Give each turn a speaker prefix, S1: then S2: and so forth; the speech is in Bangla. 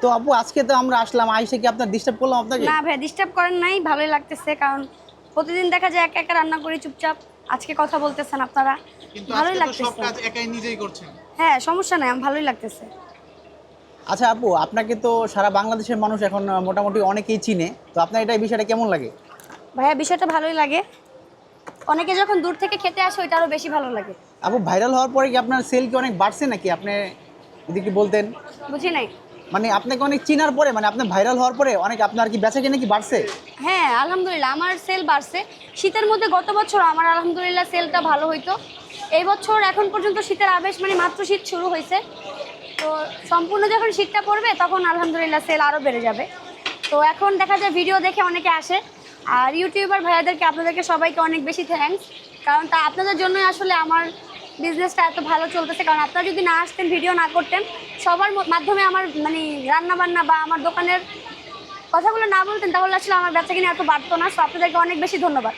S1: তো আপু আজকে তো আমরা আসলাম, আইসে কি আপনার ডিস্টার্ব করলাম আপনাকে?
S2: না ভাই, ডিস্টার্ব করেন নাই, ভালোই লাগতেছে। কারণ প্রতিদিন দেখা যায় একা একা রান্না করি চুপচাপ, আজকে কথা বলতেছেন আপনারা,
S3: কিন্তু
S2: ভালোই
S3: আজকে তো সব
S2: লাগতেছে।
S3: কাজ একাই নিজেই করছেন।
S2: হ্যাঁ, সমস্যা নাই, আমার ভালোই লাগতেছে।
S1: আচ্ছা আপু, আপনাকে তো সারা বাংলাদেশের মানুষ এখন মোটামুটি অনেকেই চিনে, তো আপনার এটা বিষয়টা কেমন লাগে?
S2: ভাইয়া বিষয়টা ভালোই লাগে, অনেকে যখন দূর থেকে খেতে আসে ওইটা আরও বেশি ভালো লাগে।
S1: আপু ভাইরাল হওয়ার পরে কি আপনার সেল কি অনেক বাড়ছে নাকি? আপনি যদি কি বলতেন,
S2: বুঝি নাই।
S1: মানে আপনাকে অনেক চিনার পরে, মানে আপনি ভাইরাল হওয়ার পরে অনেক আপনার কি বেচা কিনা কি বাড়ছে?
S2: হ্যাঁ আলহামদুলিল্লাহ, আমার সেল বাড়ছে। শীতের মধ্যে গত বছর আমার আলহামদুলিল্লাহ সেলটা ভালো হইতো। এই বছর এখন পর্যন্ত শীতের আবেশ, মানে মাত্র শীত শুরু হয়েছে, তো সম্পূর্ণ যখন শীতটা পড়বে তখন আলহামদুলিল্লাহ সেল আরও বেড়ে যাবে। তো এখন দেখা যায় ভিডিও দেখে অনেকে আসে, আর ইউটিউবার ভাইয়াদেরকে আপনাদেরকে সবাইকে অনেক বেশি থ্যাঙ্কস, কারণ তা আপনাদের জন্যই আসলে আমার বিজনেসটা এত ভালো চলতেছে। কারণ আপনারা যদি না আসতেন, ভিডিও না করতেন, সবার মাধ্যমে আমার মানে রান্নাবান্না বা আমার দোকানের কথাগুলো না বলতেন, তাহলে আসলে আমার বেচাকিনি এত বাড়তো না। সো আপনাদেরকে অনেক বেশি ধন্যবাদ।